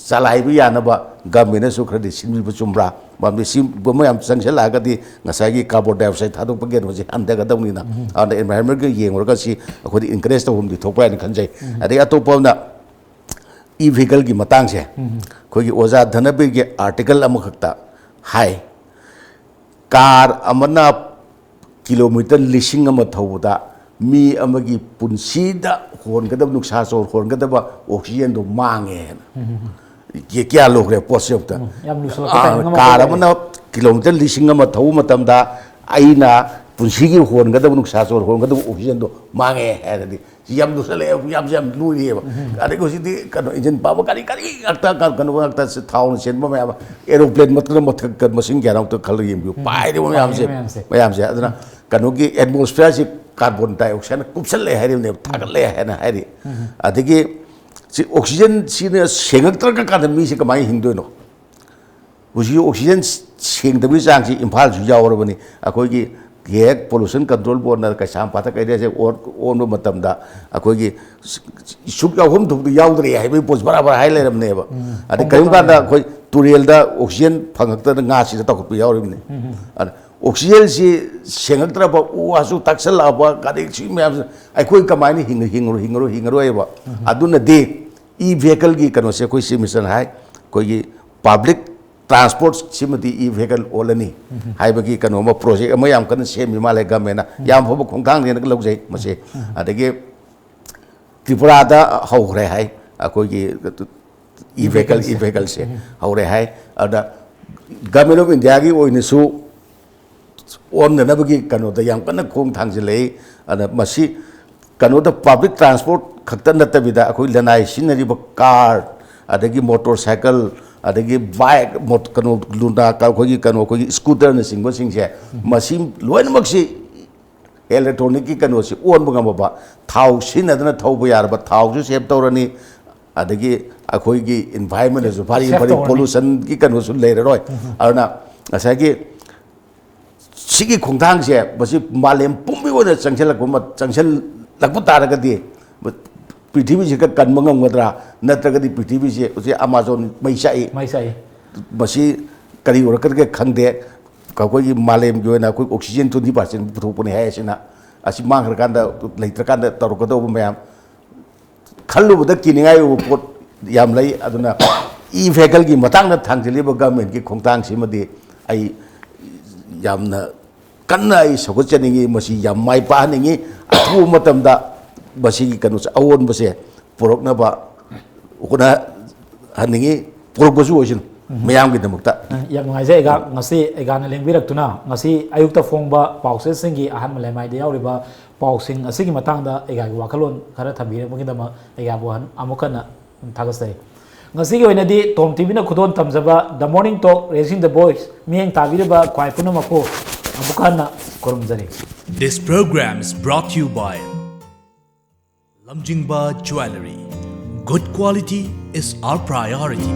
ꯆꯂꯥꯏꯕ ꯌꯥꯅꯕ ꯒꯃꯦꯟꯅꯁꯨ ꯈꯔꯗꯤ ꯁꯤꯟꯕꯤꯕ ꯆꯨꯝꯕ꯭ꯔꯥ ꯃꯔꯝꯗꯤ ꯁꯤꯒꯨꯝꯕ ꯃꯌꯥꯝ ꯆꯪꯁꯤꯜꯂꯛꯑꯒꯗꯤ ꯉꯁꯥꯏꯒꯤ ꯀꯥꯔꯕꯣꯟ ꯗꯥꯏꯑꯣꯛꯁꯥꯏꯗ ꯊꯥꯗꯣꯛꯄ ꯀꯩꯅꯣꯁꯦ ꯍꯟꯊꯒꯗꯧꯅꯤꯅ ꯑꯗꯨꯅ ꯏꯟꯚꯥꯏꯔꯟꯃꯦꯟꯠꯀ ꯌꯦꯡꯂꯨꯔꯒ ꯁꯤ ꯑꯩꯈꯣꯏꯗꯤ ꯏꯟꯀꯔꯦꯖ ꯇꯧꯐꯝꯗꯤ ꯊꯣꯛꯄ ꯍꯥꯏꯅ ꯈꯟꯖꯩ ꯑꯗꯒꯤ ꯑꯇꯣꯞꯄ ꯑꯃꯅ ꯚꯦꯍꯤꯀꯜꯒꯤ ꯃꯇꯥꯡꯁꯦ ꯑꯩꯈꯣꯏꯒꯤ ꯑꯣꯖꯥ ꯙꯅꯕꯤꯔꯒꯤ ꯑꯥꯔꯇꯤꯀꯜ ꯑꯃꯈꯛꯇ ꯍꯥꯏ ꯀꯥꯔ ꯑꯃꯅ ꯀꯤꯂꯣꯃꯤꯇꯔ 1,000 ꯊꯧꯕꯗ ꯃꯤ ꯑꯃꯒꯤ ꯄꯨꯟꯁꯤꯗ ꯍꯣꯟꯒꯗꯕ ꯅꯨꯡꯁꯥ ꯆꯣꯔ ꯍꯣꯟꯒꯗꯕ ꯑꯣꯛꯁꯤꯖꯦꯟꯗꯣ ꯃꯥꯡꯉꯦ ꯍꯥꯏꯅ ꯀꯌꯥ ꯂꯧꯈ꯭ꯔꯦ ꯄꯣꯠꯁꯦ ꯑꯃꯨꯛꯇ ꯀꯥꯔ ꯑꯃꯅ ꯀꯤꯂꯣꯃꯤꯇꯔ 1,000 ꯊꯧꯕ ꯃꯇꯝꯗ ꯑꯩꯅ ꯄꯨꯟꯁꯤꯒꯤ ꯍꯣꯟꯒꯗꯕ ꯅꯨꯡꯁꯥ ꯆꯣꯔ ꯍꯣꯟꯒꯗꯕ ꯑꯣꯛꯁꯤꯖꯦꯟꯗꯣ ꯃꯥꯡꯉꯦ ꯍꯥꯏꯔꯗꯤ ꯁꯤ ꯌꯥꯝ ꯂꯨꯁꯜꯂꯛꯑꯦ ꯌꯥꯝ ꯂꯨꯔꯤꯑꯦꯕ ꯑꯗꯒꯤ ꯍꯧꯖꯤꯛꯇꯤ ꯀꯩꯅꯣ ꯏꯟꯖꯤꯟ ꯄꯥꯕ ꯀꯔꯤ ꯉꯥꯛꯇ ꯀꯩꯅꯣ ꯉꯥꯛꯇ ꯊꯥꯎꯅ ꯆꯦꯟꯕ ꯃꯌꯥꯝ ꯑꯦꯔꯣꯄ꯭ꯂꯦꯟ ꯃꯊꯛ ꯃꯁꯤꯡ ꯀꯌꯥꯃꯨꯛꯇ ꯈꯜꯂꯒ ꯌꯦꯡꯕꯤꯌꯨ ꯄꯥꯏꯔꯤꯕ ꯃꯌꯥꯝꯁꯦ ꯑꯗꯨꯅ ꯀꯩꯅꯣꯒꯤ ꯑꯦꯠꯃꯣꯁꯐꯤꯌꯔꯁꯤ ꯀꯥꯔꯕꯣꯟ ꯗꯥꯏꯑꯣꯛꯁꯥꯏꯗꯅ ꯀꯨꯞꯁꯜꯂꯦ ꯍꯥꯏꯔꯤꯕꯅꯦꯕ ꯊꯥꯒꯠꯂꯦ ꯍꯥꯏꯅ ꯍꯥꯏꯔꯤ ꯑꯗꯒꯤ ꯁꯤ ꯑꯣꯛꯁꯤꯖꯦꯟ ꯁꯤꯅ ꯁꯦꯡꯉꯛꯇ꯭ꯔꯒ ꯀꯥꯟꯗ ꯃꯤꯁꯦ ꯀꯃꯥꯏꯅ ꯍꯤꯡꯗꯣꯏꯅꯣ ꯍꯧꯖꯤꯛ ꯑꯣꯛꯁꯤꯖꯦꯟ ꯁꯦꯡꯗꯕꯒꯤ ꯆꯥꯡꯁꯤ ꯏꯝꯐꯥꯜꯁꯨ ꯌꯥꯎꯔꯕꯅꯤ ꯑꯩꯈꯣꯏꯒꯤ ꯍꯦꯛ ꯄꯣꯂꯨꯁꯟ ꯀꯟꯇ꯭ꯔꯣल ꯕꯣꯔꯗꯅ ꯀꯩꯁꯥꯝꯄꯥꯠꯇ ꯀꯩꯗꯁꯦ ꯑꯣꯟꯕ ꯃꯇꯝꯗ ꯑꯩꯈꯣꯏꯒꯤ ꯁꯨꯛ ꯌꯥꯎꯐꯝ ꯊꯣꯛꯄꯗ ꯌꯥꯎꯗ꯭ꯔꯦ ꯍꯥꯏꯕꯒꯤ ꯄꯣꯠ ꯕꯔꯥꯕꯔ ꯍꯥꯏ ꯂꯩꯔꯝꯅꯦꯕ ꯑꯗꯩ ꯀꯔꯤꯒꯨꯝꯕ ꯀꯥꯟꯗ ꯑꯩꯈꯣꯏ ꯇꯨꯔꯦꯜꯗ ꯑꯣꯛꯁꯤꯖꯦꯟ ꯐꯪꯉꯛꯇꯗ ꯉꯥꯁꯤꯗ ꯇꯧꯈꯠꯄ ꯌꯥꯎꯔꯤꯕꯅꯤ ꯑꯣꯛꯁꯤꯖꯦꯟꯁꯤ ꯁꯦꯡꯉꯛꯇ꯭ꯔꯕ ꯎ ꯋꯥꯁꯨ ꯇꯥꯛꯁꯜꯂꯛꯑꯕ ꯀꯔꯤ ꯁꯤ ꯃꯌꯥꯝꯁꯦ ꯑꯩꯈꯣꯏ ꯀꯃꯥꯏꯅ ꯍꯤꯡꯉꯔꯣꯏꯕ ꯑꯗꯨꯅꯗꯤ ꯚꯦꯍꯤꯀꯜꯒꯤ ꯀꯩꯅꯣꯁꯦ ꯑꯩꯈꯣꯏ ꯆꯤꯐ ꯃꯤꯅꯤꯁꯇꯔꯅ ꯍꯥꯏ ꯑꯩꯈꯣꯏꯒꯤ ꯄꯥꯕ꯭ꯂꯤꯛ ꯇ꯭ꯔꯥꯟꯁꯄꯣर्ट सिमती ꯚꯦꯍꯤꯀꯜ ꯑꯣꯜꯂꯅꯤ ꯍꯥꯏꯕꯒꯤ ꯀꯩꯅꯣꯃ ꯄ꯭ꯔꯣꯖꯦꯛ ꯑꯃ ꯌꯥꯝ ꯀꯟꯅ ꯁꯦꯝꯃꯤ ꯃꯥꯜꯂꯦ ꯒꯃꯦꯟꯅ ꯌꯥꯝ ꯐꯕ ꯈꯣꯡꯊꯥꯡꯅꯦꯅ ꯂꯧꯖꯩ ꯃꯁꯤ ꯑꯗꯒꯤ ꯇ꯭ꯔꯤꯄꯨꯔꯥꯗ ꯍꯧꯈ꯭ꯔꯦ ꯍꯥꯏ ꯑꯩꯈꯣꯏꯒꯤ ꯚꯦꯍꯤꯀꯜꯁꯦ ꯍꯧꯔꯦ ꯍꯥꯏ ꯑꯗꯨꯗ ꯒꯃꯦꯟ ꯑꯣꯐ ꯏꯟꯗꯤꯌꯥꯒꯤ ꯑꯣꯏꯅꯁꯨ ꯑꯣꯟꯅꯅꯕꯒꯤ ꯀꯩꯅꯣꯗ ꯌꯥꯝ ꯀꯟꯅ ꯈꯣꯡ ꯊꯥꯡꯖꯤꯜꯂꯛꯏ ꯑꯗ ꯃꯁꯤ ꯀꯩꯅꯣꯗ ꯄꯥꯕ꯭ꯂꯤꯛ ꯇ꯭ꯔꯥꯟꯁꯄꯣर्ट ꯈꯛꯇ ꯅꯠꯇꯕꯤꯗ ꯑꯩꯈꯣꯏ ꯂꯅꯥꯏ ꯁꯤꯖꯤꯟꯅꯔꯤꯕ ꯀꯥꯔ ꯑꯗꯒꯤ ꯃꯣꯇꯣꯔ ꯁꯥꯏꯀꯜ ꯑꯗꯒꯤ ꯕꯥꯏꯛ ꯀꯩꯅꯣ ꯂꯨꯅꯥ ꯑꯩꯈꯣꯏꯒꯤ ꯁ꯭ꯀꯨꯇꯔꯅꯆꯤꯡꯕꯁꯤꯡꯁꯦ ꯃꯁꯤ ꯂꯣꯏꯅꯃꯛꯁꯤ इलेक्ट्रॉनिक की ओनब थाव सिनदना थौब यारब थावसु सेव तौरनी अदगी अखोई इन्वायरमेंट भारी भारी पोल्यूशन की कनोसु लेररोय अदना असागी सिगी खोंथांगसे बसी मालेम पुंबी ओना चंगसल तारगदी पृथ्वी से कन्म ngमगद्रा नत्रगदी पृथ्वी से उसे अमेज़न मैसाई बसी करी ओरकदगे खंगदे कखोई मालेम जोना कोई ऑक्सीजन 20% पुथोपने है सिना असि मांगरकांदा लेत्रकांदा तौरकदोब मयाम खल्लुबदा किनिंगाय पोट याम लई अदुना ई वेहिकल की मतांगना थांगजलिब गवर्नमेंट की खोंगतांग सिमदि आई यामना कन्ना आई सगुचनिंगी मसी याम माइ पाहनिंगी अथु मतमदा बसी की कनु अवोन बसे पुरकनबा उकना हनिंगी पुरकबसु ओइसिन मयाम की दमकता याम नुंगाइजे एगा ngasi egana lengbiraktuna ngasi ayukta phongba pause singi ahan malemai de yauriba pausing asigi matangda ega gi wakalon khara thabire bugidama ega bohan amukana thagasai ngasi gi oinadi tom tv na khudon tamjaba the morning talk raising the voice mieng tabireba kwai punamako amukana korumjari. This program is brought to you by Lamjingba Jewelry. Good quality is our priority.